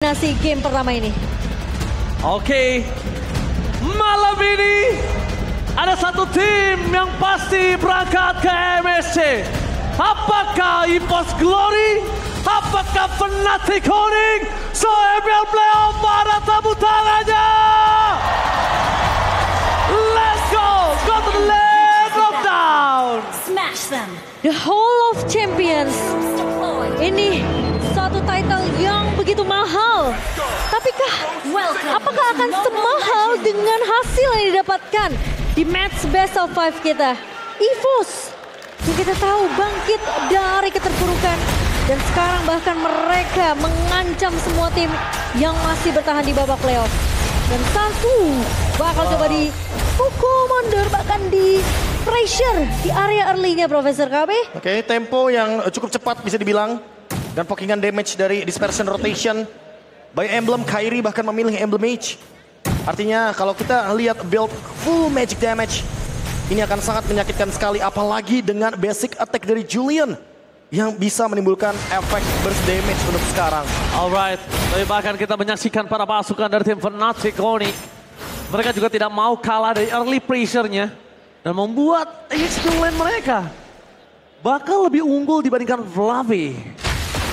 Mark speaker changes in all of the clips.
Speaker 1: mendominasi game pertama ini.
Speaker 2: Oke, malam ini ada satu tim yang pasti berangkat ke MSC. Apakah EVOS Glory? Apakah Fnatic Onyx? So MPL Playoff, mana tepuk tangannya? Let's go to the land of down.
Speaker 1: Smash them. The Hall of Champions. Ini satu title yang begitu mahal. Tapikah, apakah akan semahal dengan hasil yang didapatkan di match best of 5 kita? EVOS yang kita tahu bangkit dari keterpurukan. Dan sekarang bahkan mereka mengancam semua tim yang masih bertahan di babak playoff. Dan Sansu bakal coba di pukul mundur, bahkan di pressure di area early-nya Profesor KB.
Speaker 3: Oke, tempo yang cukup cepat bisa dibilang. Dan pokingan damage dari dispersion rotation. By Emblem, Kairi bahkan memilih Emblem Mage. Artinya kalau kita lihat build full magic damage, ini akan sangat menyakitkan sekali. Apalagi dengan basic attack dari Julian yang bisa menimbulkan efek burst damage untuk sekarang.
Speaker 2: Alright, tapi bahkan kita menyaksikan para pasukan dari tim Fnatic Onyx. Mereka juga tidak mau kalah dari early pressure-nya. Dan membuat HP lane mereka bakal lebih unggul dibandingkan Vlave.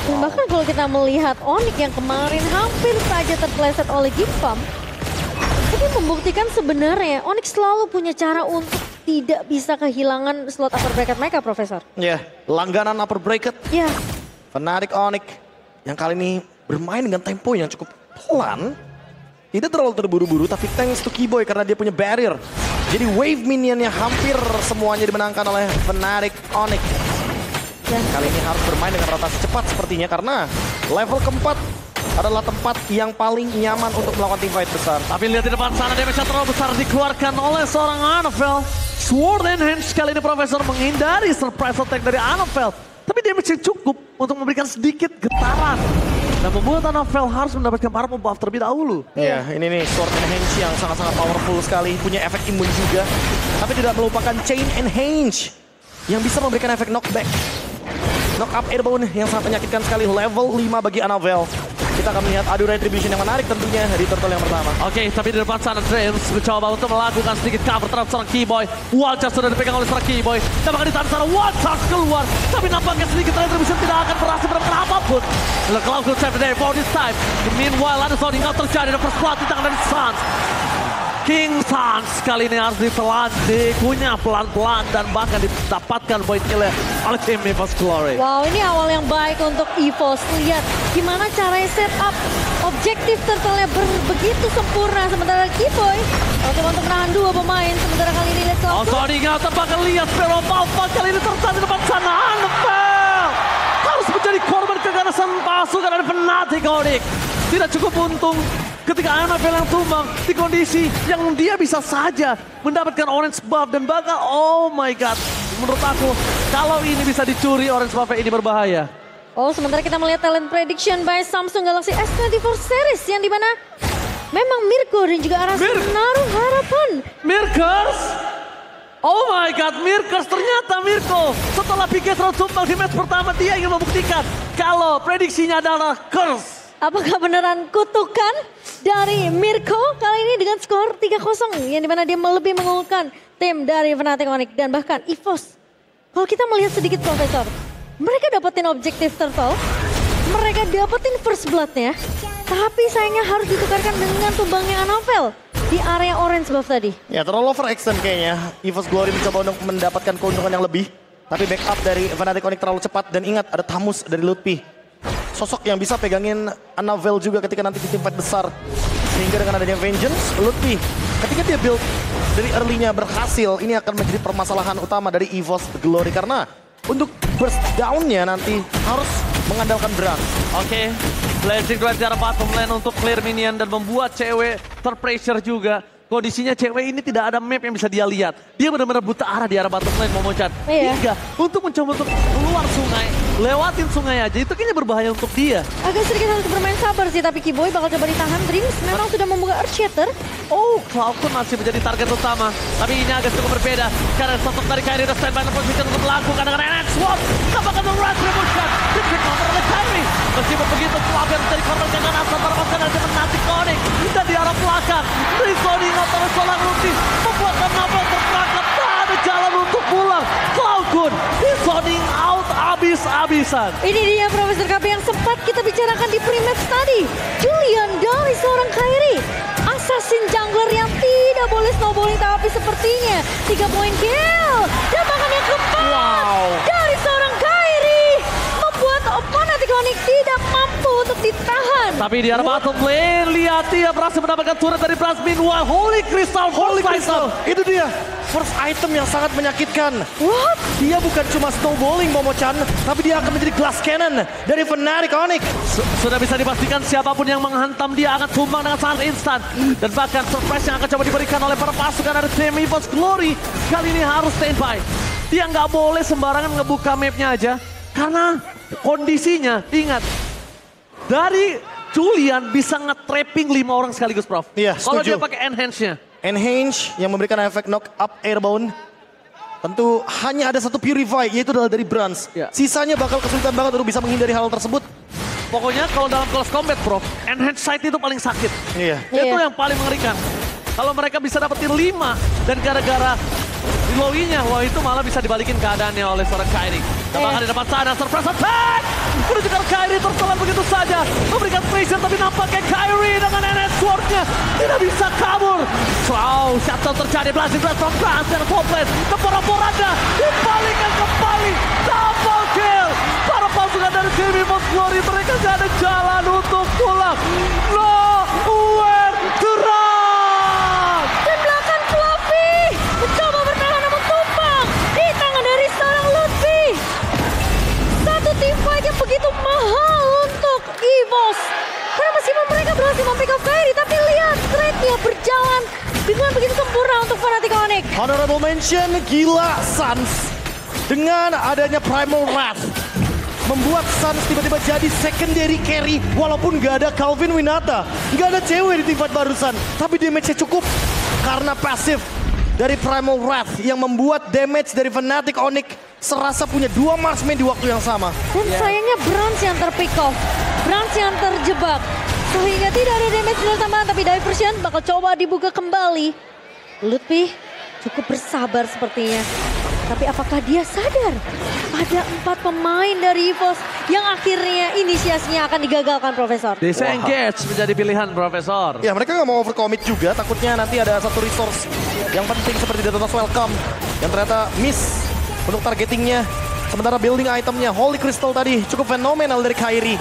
Speaker 1: Dan bahkan kalau kita melihat Onyx yang kemarin hampir saja terpleset oleh Gipam, ini membuktikan sebenarnya Onyx selalu punya cara untuk tidak bisa kehilangan slot upper bracket mereka, Profesor.
Speaker 3: Ya, langganan upper bracket.
Speaker 1: Ya.
Speaker 3: Fnatic Onyx yang kali ini bermain dengan tempo yang cukup pelan. Tidak terlalu terburu-buru, tapi thanks to Keyboy karena dia punya barrier. Jadi wave minionnya hampir semuanya dimenangkan oleh Fnatic Onyx. Dan kali ini harus bermain dengan rotasi cepat sepertinya karena level keempat adalah tempat yang paling nyaman untuk melakukan teamfight besar.
Speaker 2: Tapi lihat di depan sana, damage yang terlalu besar dikeluarkan oleh seorang Anafel. Sword and Hands kali ini Profesor menghindari surprise attack dari Anafel. Tapi damage yang cukup untuk memberikan sedikit getaran. Dan membuat Anafel harus mendapatkan power buff terlebih dahulu.
Speaker 3: Iya, ini nih Sword and Hands yang sangat-sangat powerful sekali. Punya efek imun juga. Tapi tidak melupakan Chain and Hands yang bisa memberikan efek knockback. Knock up airborne yang sangat menyakitkan sekali. Level 5 bagi Anafel. Kita akan melihat adu retribution yang menarik tentunya di turtle yang pertama.
Speaker 2: Oke, tapi di depan sana Dreams mencoba untuk melakukan sedikit cover terhadap seorang Keyboy. Wall charge sudah dipegang oleh seorang Keyboy. Dan bahkan di tahan sana Wall charge keluar. Tapi nampaknya sedikit retribution tidak akan berhasil mendapatkan apapun. The Cloud will save the day for this time. Meanwhile ada sounding out terjadi. Dan first blood di tangan dari Suns. King Suns kali ini harus ditelan, dikunyah pelan-pelan dan bahkan didapatkan poin kill oleh tim EVOS Glory.
Speaker 1: Wow, ini awal yang baik untuk EVOS. Lihat gimana caranya setup objektif turtle-nya begitu sempurna. Sementara Keyboy coba untuk menahan dua pemain. Sementara kali ini lihat
Speaker 2: Oh, sorry, nggak terbakar lihat Sparrow Malfa kali ini tertahan di depan sana. Anafel harus menjadi korban keganasan pasukan dari Fnatic Onyx. Tidak cukup untung ketika Anafel yang tumbang di kondisi yang dia bisa saja mendapatkan orange buff dan bahkan oh my god, menurut aku kalau ini bisa dicuri orange buff ini berbahaya.
Speaker 1: Oh, sementara kita melihat talent prediction by Samsung Galaxy S24 series yang dimana memang Mirko dan juga Aras menaruh harapan.
Speaker 2: Mirkers? Oh my god, Mirkers, ternyata Mirko setelah Piquet selalu tumbang di match pertama dia ingin membuktikan kalau prediksinya adalah curse.
Speaker 1: Apakah beneran kutukan dari Mirko kali ini dengan skor 3-0 yang dimana dia lebih mengunggulkan tim dari Fnatic Onyx dan bahkan EVOS. Kalau kita melihat sedikit Profesor, mereka dapetin objektif turtle, mereka dapetin first blood-nya, tapi sayangnya harus ditukarkan dengan tumbangnya Anafel di area orange buff tadi.
Speaker 3: Ya, terlalu overextend kayaknya. EVOS Glory mencoba untuk mendapatkan keuntungan yang lebih. Tapi backup dari Fnatic Onyx terlalu cepat dan ingat ada Tamus dari Lutfi. Sosok yang bisa pegangin Anafel juga ketika nanti di teamfight besar. Sehingga dengan adanya Vengeance, Lutfi ketika dia build dari early-nya berhasil, ini akan menjadi permasalahan utama dari EVOS Glory. Karena untuk burst down-nya nanti harus mengandalkan Brand.
Speaker 2: Oke, Blazing Drive di arah bottom lane untuk clear minion dan membuat cewek terpressure juga. Kondisinya cewek ini tidak ada map yang bisa dia lihat. Dia benar-benar buta arah di arah bottom lane Momochan.
Speaker 1: Iya.
Speaker 2: Hingga untuk mencoba untuk keluar sungai, lewatin sungai aja, itu kayaknya berbahaya untuk dia.
Speaker 1: Agak sedikit harus bermain sabar sih, tapi Keyboy bakal coba ditahan. Dreams memang sudah membuka Earth Shatter.
Speaker 2: Oh, Cloud pun masih menjadi target utama. Tapi ini agak cukup berbeda. Karena sosok dari Kairi udah standby dalam posisi untuk melakukan dengan NX Swap. Apakah The Retribution? Dicek counter oleh Kairi. Meskipun begitu, Cloud yang menjadi korban keganasan para pemain belakang. Rezoning out oleh seorang Luti. Membuat Anabel terperangkap. Tak ada jalan untuk pulang. Cloud9 rezoning out abis-abisan.
Speaker 1: Ini dia Profesor KB yang sempat kita bicarakan di pre-match tadi. Julian dari seorang Kairi. Assassin jungler yang tidak boleh snowballing, tapi sepertinya 3 poin kill. Dan bahkan yang keempat dari seorang Kairi. Membuat Fnatic Onyx tidak mampu untuk ditahan.
Speaker 2: Tapi di arah bottom lane, lihat dia berhasil mendapatkan turret dari Brans. Meanwhile, Holy Crystal,
Speaker 3: Itu dia. First item yang sangat menyakitkan.
Speaker 1: What?
Speaker 3: Dia bukan cuma snowballing Momo-chan, tapi dia akan menjadi glass cannon dari Fnatic Onyx.
Speaker 2: Sudah bisa dipastikan siapapun yang menghantam dia akan tumbang dengan sangat instan. Dan bahkan surprise yang akan coba diberikan oleh para pasukan dari tim EVOS Glory kali ini harus standby. Dia nggak boleh sembarangan ngebuka mapnya aja. Karena kondisinya, ingat, dari Julian bisa nge-trapping 5 orang sekaligus, Prof.
Speaker 3: Iya,
Speaker 2: Kalau
Speaker 3: setuju.
Speaker 2: dia pakai enhance-nya.
Speaker 3: Enhance yang memberikan efek knock up airborne. Tentu hanya ada satu purify, yaitu adalah dari Brans.
Speaker 2: Ya.
Speaker 3: Sisanya bakal kesulitan banget untuk bisa menghindari hal tersebut.
Speaker 2: Pokoknya kalau dalam close combat, Prof, enhance sight itu paling sakit.
Speaker 3: Iya.
Speaker 2: Itu
Speaker 1: Iya.
Speaker 2: yang paling mengerikan. Kalau mereka bisa dapetin 5 dan gara-gara reloading-nya, wah itu malah bisa dibalikin keadaannya oleh seorang Kairi. Dan bahkan di depan sana, surprise attack! Menunjukkan Kairi tertelan begitu saja. Memberikan pressure tapi nampaknya Kairi dengan NS Sword-nya tidak bisa kabur. Wow, shuttle terjadi, blasting blast from Brans dan top lane. Kepora-poranda dibalikan kembali. Double kill! Para pasukan dari tim EVOS Glory, mereka gak ada jalan untuk pulang. Nowhere to run!
Speaker 1: Di belakang Fluffy mencoba bertahan namun tumpang di tangan dari seorang Lutfi. Satu tim fight yang begitu mahal untuk EVOS. Karena meskipun mereka berhasil mempick up Kairi, tapi lihat trade-nya berjalan dengan begitu sempurna untuk Fnatic Onyx.
Speaker 3: Honorable mention, gila Suns. Dengan adanya Primal Wrath. Membuat Suns tiba-tiba jadi secondary carry walaupun gak ada Calvin Winata. Gak ada cewek di tim fight barusan. Tapi damage-nya cukup karena pasif dari Primal Wrath yang membuat damage dari Fnatic Onyx serasa punya 2 marksman di waktu yang sama.
Speaker 1: Dan sayangnya Brans yang terpick off. Brans yang terjebak. Sehingga tidak ada damage dari tambahan, tapi diversion bakal coba dibuka kembali. Lutfi cukup bersabar sepertinya. Tapi apakah dia sadar? Ada 4 pemain dari EVOS yang akhirnya inisiasinya akan digagalkan, Profesor.
Speaker 2: Disengage menjadi pilihan, Profesor.
Speaker 3: Ya mereka nggak mau overcommit juga, takutnya nanti ada satu resource yang penting seperti Detona's Welcome yang ternyata miss untuk targetingnya. Sementara building itemnya Holy Crystal tadi cukup fenomenal dari Kairi.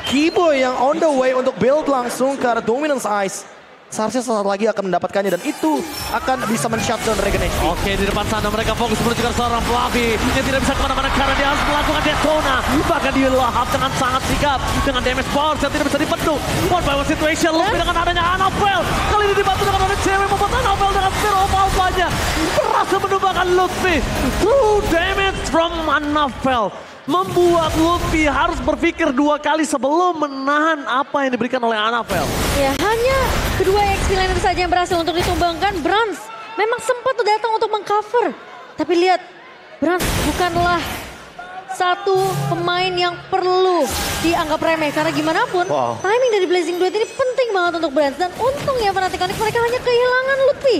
Speaker 3: Keyboy yang on the way untuk build langsung ke arah Dominance Ice. Seharusnya sesaat lagi akan mendapatkannya dan itu akan bisa men-shutdown Dragon HP.
Speaker 2: Oke, di depan sana mereka fokus menunjukkan seorang Fluffy yang tidak bisa kemana-mana karena dia harus melakukan Detona. Bahkan dia lahap dengan sangat sigap dengan damage bounce yang tidak bisa dibendung. One by one situation, lebih dengan adanya Annabel. Kali ini dibantu dengan ada cewek membuat Annabel dengan Sphere of Alpha-nya berhasil menumbangkan Lutfi. True damage from Annabel membuat Lutfi harus berpikir 2 kali sebelum menahan apa yang diberikan oleh Annabel.
Speaker 1: Ya, hanya kedua XP liner saja yang berhasil untuk ditumbangkan. Brans memang sempat datang untuk mengcover. Tapi lihat, Brans bukanlah satu pemain yang perlu dianggap remeh. Karena gimana pun, timing dari Blazing Duet ini penting banget untuk Brans. Dan untungnya Fnatic Onyx mereka hanya kehilangan Lutfi.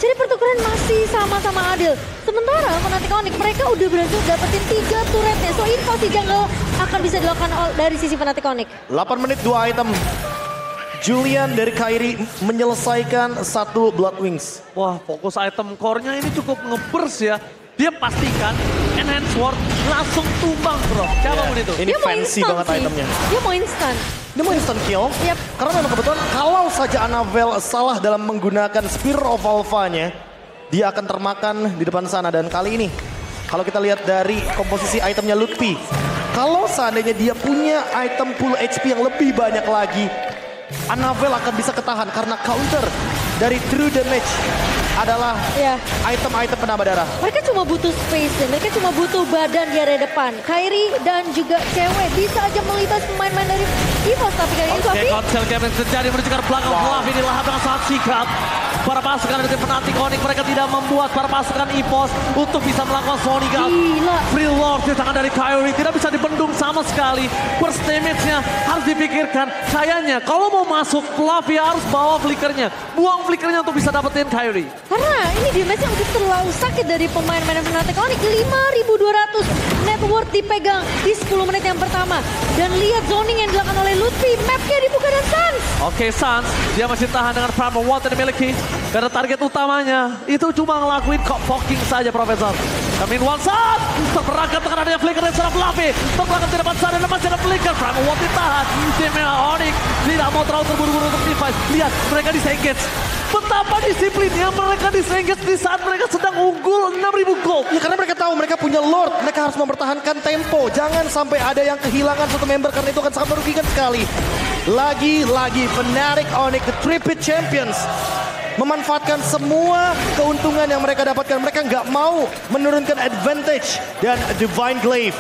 Speaker 1: Jadi pertukaran masih sama-sama adil. Sementara Fnatic Onyx mereka udah berhasil dapetin 3 turretnya. So invasi jungle akan bisa dilakukan dari sisi Fnatic Onyx.
Speaker 3: 8 menit 2 item. Julian dari Kairi menyelesaikan 1 Blood Wings.
Speaker 2: Wah, fokus item core-nya ini cukup nge-burst ya. Dia pastikan Enhance Sword langsung tumbang, bro. Siapapun itu.
Speaker 3: Ini fancy banget itemnya.
Speaker 1: Dia mau instan.
Speaker 3: Dia mau instant kill.
Speaker 1: Yap.
Speaker 3: Karena memang kebetulan kalau saja Annabel salah dalam menggunakan Sphere of Alpha-nya, dia akan termakan di depan sana. Dan kali ini, kalau kita lihat dari komposisi itemnya Lutfi, kalau seandainya dia punya item pool HP yang lebih banyak lagi, Annabel akan bisa ketahan karena counter dari true damage adalah item-item penambah darah.
Speaker 1: Mereka cuma butuh space dan mereka cuma butuh badan di area depan. Kairi dan juga cewek bisa aja melibas pemain-pemain dari EVOS, tapi kali ini
Speaker 2: Oke, Council Games terjadi menunjukkan belakang Fluffy ini lahap dengan sangat sikap. Para pasukan dari Fnatic Onyx mereka tidak membuat para pasukan EVOS untuk bisa melakukan Sonic Out.
Speaker 1: Gila.
Speaker 2: Free Lord di tangan dari Kairi tidak bisa dibendung sama sekali. Burst damage-nya harus harus dipikirkan. Kayaknya kalau mau masuk, Fluffy harus bawa flickernya. Buang flickernya untuk bisa dapetin Kyrie.
Speaker 1: Karena ini damage-nya udah terlalu sakit dari pemain-pemain Fnatic Onyx. 5.200 net worth dipegang di 10 menit yang pertama. Dan lihat zoning yang dilakukan oleh Lutfi. Mapnya dibuka dan Suns.
Speaker 2: Oke, Suns, dia masih tahan dengan Primal Watt yang dimiliki. Karena target utamanya itu cuma ngelakuin poking saja, Profesor. Kamin one shot, terperangkap dengan adanya flicker dan seorang Fluffy. Terperangkap di depan sana dan masih ada flicker. Primal Watt ditahan. Tim Onyx tidak mau terlalu terburu-buru untuk device. Lihat, mereka disengage. Betapa disiplinnya mereka disengage di saat mereka sedang unggul 6.000 gold.
Speaker 3: Ya karena mereka tahu mereka punya Lord, mereka harus mempertahankan tempo. Jangan sampai ada yang kehilangan satu member karena itu akan sangat merugikan sekali. Lagi-lagi Fnatic Onyx, the Triple Champions, memanfaatkan semua keuntungan yang mereka dapatkan. Mereka nggak mau menurunkan advantage dan Divine Glaive.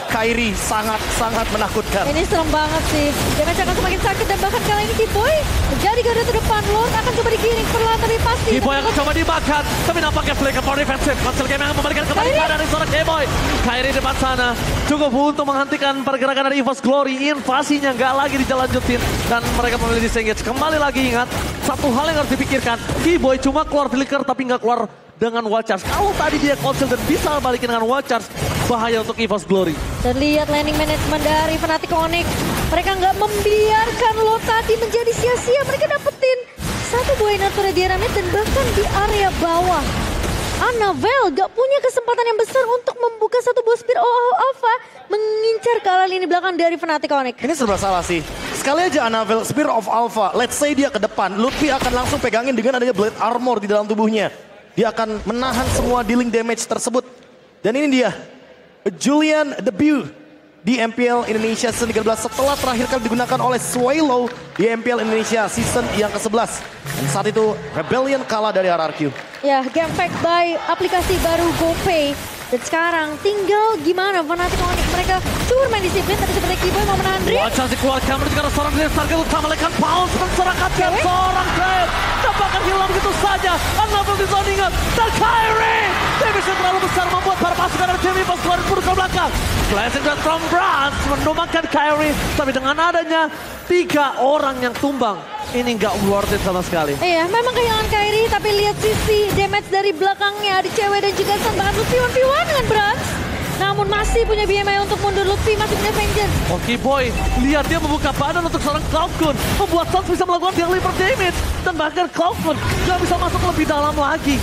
Speaker 3: Kyrie sangat-sangat menakutkan.
Speaker 1: Ini serem banget sih. Damage akan semakin sakit dan bahkan kali ini Keyboy menjadi garda terdepan. Lord akan coba digiring perlahan tapi pasti.
Speaker 2: Keyboy akan coba dimakan. Tapi nampaknya flicker for defensive. Konsel game yang memberikan kembali dari seorang Keyboy. Kyrie depan sana. Cukup untuk menghentikan pergerakan dari EVOS Glory. Invasinya nggak lagi dilanjutin. Dan mereka memilih disengage. Kembali lagi ingat. Satu hal yang harus dipikirkan. Keyboy cuma keluar flicker tapi nggak keluar dengan Wild Charge. Kalau tadi dia konsel dan bisa balikin dengan Wild Charge. Bahaya untuk EVOS Glory.
Speaker 1: Dan lihat landing management dari Fnatic Onyx. Mereka nggak membiarkan lo tadi menjadi sia-sia. Mereka dapetin satu buah Natura di area mid dan bahkan di area bawah. Annabelle gak punya kesempatan yang besar untuk membuka satu buah Spear Alpha. Mengincar ke arah lini belakang dari Fnatic Onyx.
Speaker 3: Ini serba salah sih. Sekali aja Annabelle Spear of Alpha, let's say dia ke depan. Lutfi akan langsung pegangin dengan adanya Blade Armor di dalam tubuhnya. Dia akan menahan semua dealing damage tersebut. Dan ini dia. Julian debut di MPL Indonesia Season 13 setelah terakhir kali digunakan oleh Swallow di MPL Indonesia Season yang ke-11. Dan saat itu Rebellion kalah dari RRQ.
Speaker 1: Ya, game fact by aplikasi baru GoPay. Dan sekarang tinggal gimana Fnatic Onyx mereka cuma main disiplin tapi seperti Keyboy mau menahan Dream.
Speaker 2: Wajah dikeluarkan menuju seorang Dream. Target utama lekan Pounce menserahkan seorang Dream. Tampaknya hilang begitu saja. Annabelle di zoningan. Dan Kyrie. Damage terlalu besar membuat para pasukan dari tim EVOS Glory pun ke belakang. Blessing dan From Brands mendomakan Kyrie. Tapi dengan adanya 3 orang yang tumbang. Ini nggak worth it sama sekali.
Speaker 1: Iya, memang kehilangan Kyrie, tapi lihat sisi damage dari belakangnya. Ada cewek dan juga Sun, bahkan Lutfi 1v1 dengan Brands. Namun masih punya BMI untuk mundur. Lutfi masih punya Vengeance.
Speaker 2: Oh, Keyboy, lihat dia membuka badan untuk seorang Cloudgun. Membuat Suns bisa melakukan deliver damage. Dan bahkan Cloudgun nggak bisa masuk lebih dalam lagi.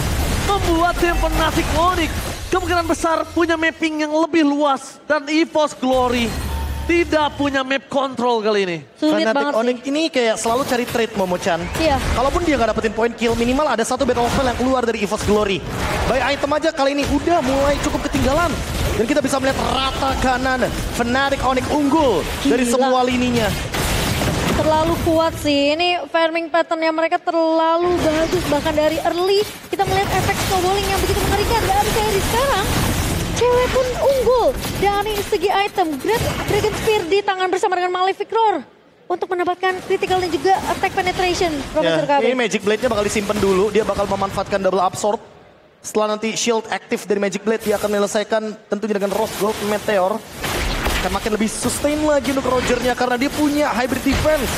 Speaker 2: Membuat tim Fnatic Onyx kemungkinan besar punya mapping yang lebih luas. Dan EVOS Glory tidak punya map control kali ini.
Speaker 1: Sulit
Speaker 3: Fnatic
Speaker 1: banget
Speaker 3: Onyx
Speaker 1: sih.
Speaker 3: ini kayak selalu cari trade Momo-chan.
Speaker 1: Iya.
Speaker 3: Kalaupun dia nggak dapetin point kill, minimal ada satu battle spell yang keluar dari EVOS Glory. By item aja kali ini udah mulai cukup ketinggalan. Dan kita bisa melihat rata kanan Fnatic Onyx unggul dari semua lininya.
Speaker 1: Terlalu kuat sih. Ini farming patternnya mereka terlalu bagus. Bahkan dari early kita melihat efek snowballing yang begitu mengerikan. Dari seri sekarang cewek pun unggul dari segi item. Great Dragon Spear di tangan bersama dengan Malefic Roar untuk mendapatkan critical dan juga attack penetration. Profesor
Speaker 3: Ya,
Speaker 1: KB.
Speaker 3: ini Magic Blade-nya bakal disimpan dulu. Dia bakal memanfaatkan double absorb. Setelah nanti shield aktif dari Magic Blade, dia akan menyelesaikan tentunya dengan Rose Gold Meteor. Akan makin lebih sustain lagi untuk Rogernya karena dia punya hybrid defense.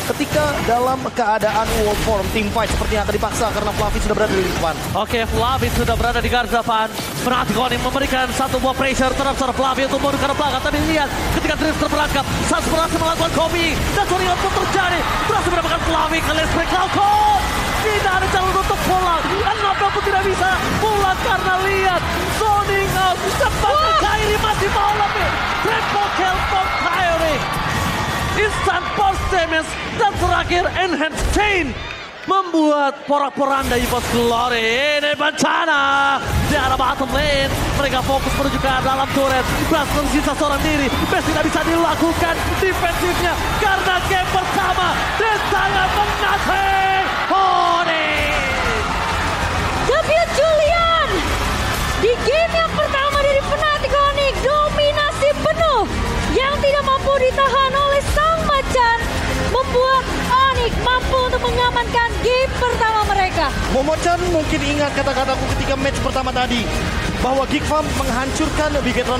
Speaker 3: Ketika dalam keadaan world form, team fight seperti yang akan dipaksa karena Fluffy sudah berada di depan.
Speaker 2: Oke, Fluffy sudah berada di garis depan. Fnatic Onyx memberikan satu buah pressure terhadap seorang Fluffy untuk mundur ke belakang. Tapi lihat ketika Dreams terperangkap, Suns berhasil melakukan copy. Dan Soringan pun terjadi. Berhasil mendapatkan Fluffy ke list break. Cloudgun tidak ada jalur untuk pulang. Annabelle pun tidak bisa pulang karena lihat zoning out. Cepat Kyrie masih mau lebih. Triple kill from Kyrie. Instant burst damage dan terakhir enhanced chain membuat porak-poranda EVOS Glory. Ini bencana di arah bottom lane. Mereka fokus menuju ke dalam turret. Blast tersisa seorang diri. Best tidak bisa dilakukan defensifnya karena game pertama di tangan Fnatic Onyx.
Speaker 1: David Julian di game yang pertama dari Fnatic Onyx, dominasi penuh yang tidak mampu ditahan oleh sang macan membuat Onyx mampu untuk mengamankan game pertama mereka.
Speaker 3: Momo-chan mungkin ingat kata-kataku ketika match pertama tadi. Bahwa Geek Farm menghancurkan Bigetron